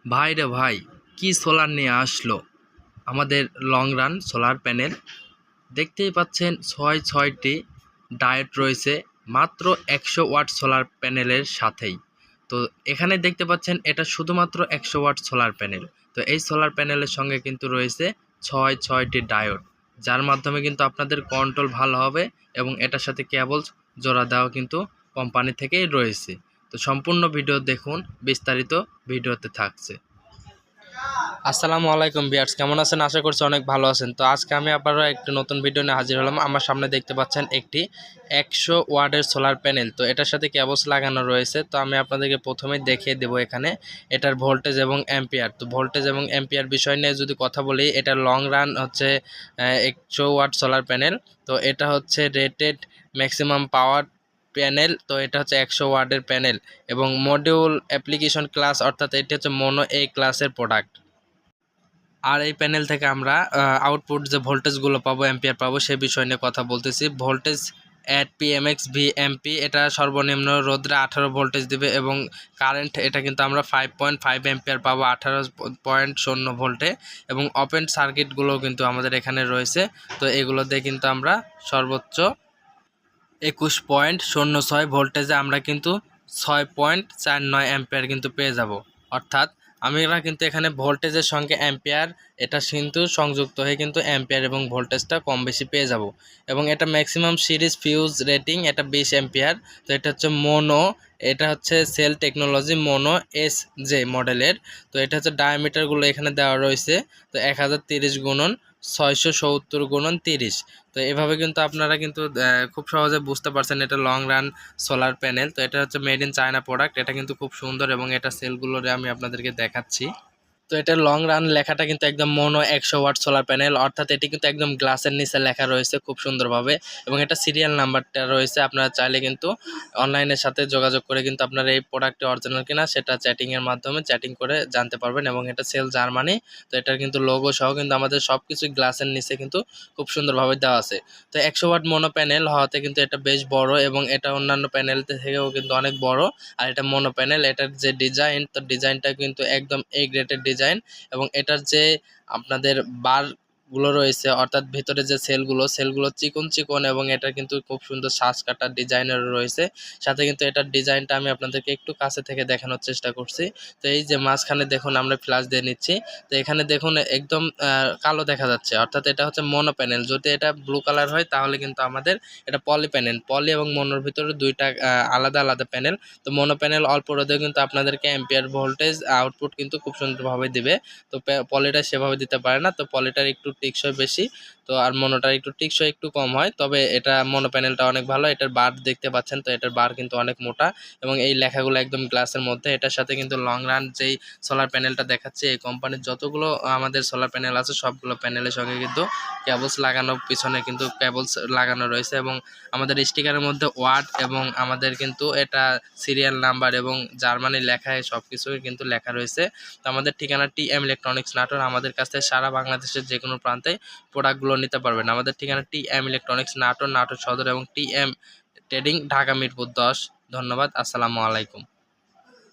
ভাই রে ভাই, কি সোলার নিয়ে আসলো আমাদের লং রান সোলার প্যানেল। দেখতেই পাচ্ছেন ছয়টি ডায়োড রয়েছে মাত্র 100 ওয়াট সোলার প্যানেলের সাথেই। তো এখানে দেখতে পাচ্ছেন এটা শুধুমাত্র 100 ওয়াট সোলার প্যানেল। তো এই সোলার প্যানেলের সঙ্গে কিন্তু রয়েছে ছয়টি ডায়োড, যার মাধ্যমে কিন্তু আপনাদের কন্ট্রোল ভালো হবে এবং এটার সাথে কেবলস জোড়া দেওয়া কিন্তু কোম্পানি থেকেই রয়েছে। তো সম্পূর্ণ ভিডিও দেখুন, বিস্তারিত ভিডিওতে থাকছে। আসসালামু আলাইকুম ভিউয়ার্স, কেমন আছেন? আশা করছি অনেক ভালো আছেন। তো আজকে আমি আবারও একটি নতুন ভিডিও নিয়ে হাজির হলাম। আমার সামনে দেখতে পাচ্ছেন একটি 100 ওয়াটের সোলার প্যানেল। তো এটার সাথে কেবলস লাগানো রয়েছে। তো আমি আপনাদেরকে প্রথমেই দেখিয়ে দেবো এখানে এটার ভোল্টেজ এবং অ্যাম্পিয়ার। তো ভোল্টেজ এবং অ্যাম্পিয়ার বিষয় নিয়ে যদি কথা বলি, এটার লং রান হচ্ছে 100 ওয়াট সোলার প্যানেল। তো এটা হচ্ছে রেটেড ম্যাক্সিমাম পাওয়ার প্যানেল। তো এটা হচ্ছে 100 ওয়াটের প্যানেল এবং মডিউল অ্যাপ্লিকেশন ক্লাস, অর্থাৎ এটি হচ্ছে মোনো এ ক্লাসের প্রোডাক্ট। আর এই প্যানেল থেকে আমরা আউটপুট যে ভোল্টেজগুলো পাবো, অ্যাম্পিয়ার পাবো, সে বিষয় নিয়ে কথা বলতেছি। ভোল্টেজ অ্যাট পিএমএক্স ভিএমপি, এটা সর্বনিম্ন রোদ্রে 18 ভোল্টেজ দিবে এবং কারেন্ট এটা কিন্তু আমরা 5.5 অ্যাম্পিয়ার পাবো 18.0 ভোল্টে। এবং ওপেন সার্কিটগুলোও কিন্তু আমাদের এখানে রয়েছে। তো এগুলো দিয়ে কিন্তু আমরা সর্বোচ্চ 21.06 ভোল্টেজে আমরা কিন্তু 6.49 অ্যাম্পিয়ার কিন্তু পেয়ে যাব। অর্থাৎ আমরা কিন্তু এখানে ভোল্টেজের সঙ্গে অ্যাম্পিয়ার এটা কিন্তু সংযুক্ত হয়ে কিন্তু অ্যাম্পিয়ার এবং ভোল্টেজটা কম বেশি পেয়ে যাব। এবং এটা ম্যাক্সিমাম সিরিজ ফিউজ রেটিং এটা 20 অ্যাম্পিয়ার। তো এটা হচ্ছে মোনো, এটা হচ্ছে সেল টেকনোলজি মোনো SJ মডেলের। তো এটা হচ্ছে ডায়ামিটারগুলো এখানে দেওয়া রয়েছে। তো 1030 গুণন 670 গুণন 30। তো এভাবে কিন্তু আপনারা কিন্তু খুব সহজে বুঝতে পারছেন এটা লং রান সোলার প্যানেল। তো এটা হচ্ছে মেড ইন চায়না প্রোডাক্ট। এটা কিন্তু খুব সুন্দর এবং এটা সেলগুলোরে আমি আপনাদেরকে দেখাচ্ছি। তো এটার লং রান লেখাটা কিন্তু একদম মোনো 100 ওয়াট সোলার প্যানেল, অর্থাৎ এটি কিন্তু একদম গ্লাসের নিচে লেখা রয়েছে খুব সুন্দরভাবে। এবং এটা সিরিয়াল নাম্বারটা রয়েছে। আপনারা চাইলে কিন্তু অনলাইনের সাথে যোগাযোগ করে কিন্তু আপনারা এই প্রোডাক্টটি অরিজিনাল কিনা সেটা চ্যাটিংয়ের মাধ্যমে চ্যাটিং করে জানতে পারবেন। এবং এটা সেল জার্মানি। তো এটার কিন্তু লোগো সহ কিন্তু আমাদের সব কিছু গ্লাসের নিচে কিন্তু খুব সুন্দরভাবে দেওয়া আছে। তো 100 ওয়াট মোনো প্যানেল হওয়াতে কিন্তু এটা বেশ বড় এবং এটা অন্যান্য প্যানেল থেকেও কিন্তু অনেক বড়। আর এটা মোনো প্যানেল, এটার যে ডিজাইন, তো ডিজাইনটা কিন্তু একদম এ গ্রেডের ডিজাইন। এবং এটার যে আপনাদের বারগুলো রয়েছে, অর্থাৎ ভিতরে যে সেলগুলো চিকন চিকন এবং এটা কিন্তু খুব সুন্দর শ্বাস কাটার ডিজাইনের রয়েছে। সাথে কিন্তু এটার ডিজাইনটা আমি আপনাদেরকে একটু কাছে থেকে দেখানোর চেষ্টা করছি। তো এই যে মাঝখানে দেখুন আমরা ফ্ল্যাশ দিয়ে নিচ্ছি। তো এখানে দেখুন একদম কালো দেখা যাচ্ছে, অর্থাৎ এটা হচ্ছে মোনো প্যানেল। যদি এটা ব্লু কালার হয় তাহলে কিন্তু আমাদের এটা পলি প্যানেল। পলি এবং মোনোর ভিতরে দুইটা আলাদা আলাদা প্যানেল। তো মোনো প্যানেল অল্প রোধে কিন্তু আপনাদেরকে অ্যাম্পিয়ার ভোল্টেজ আউটপুট কিন্তু খুব সুন্দরভাবে দিবে। তো পলিটা সেভাবে দিতে পারে না। তো পলিটার একটু টেকসই বেশি, তো আর মোনোটার একটু টেকসই একটু কম হয়। তবে এটা মোনো প্যানেলটা অনেক ভালো। এটার বার দেখতে পাচ্ছেন, তো এটার বার কিন্তু অনেক মোটা এবং এই লেখাগুলো একদম গ্লাসের মধ্যে। এটার সাথে কিন্তু লং রান যেই সোলার প্যানেলটা দেখাচ্ছে, এই কোম্পানির যতগুলো আমাদের সোলার প্যানেল আছে সবগুলো প্যানেলের সঙ্গে কিন্তু কেবলস লাগানো, পিছনে কিন্তু কেবলস লাগানো রয়েছে। এবং আমাদের স্টিকারের মধ্যে ওয়াট এবং আমাদের কিন্তু এটা সিরিয়াল নাম্বার এবং জার্মানি লেখা, সব কিছুই কিন্তু লেখা রয়েছে। তো আমাদের ঠিকানা TM ইলেকট্রনিক্স নাটোর। আমাদের কাছ থেকে সারা বাংলাদেশের যে কোনো প্রান্তে প্রোডাক্টগুলো নিতে পারবেন। আমাদের ঠিকানা TM ইলেকট্রনিক্স নাটোর, নাটোর সদর এবং TM ট্রেডিং ঢাকা মিরপুর 10। ধন্যবাদ। আসসালামু আলাইকুম।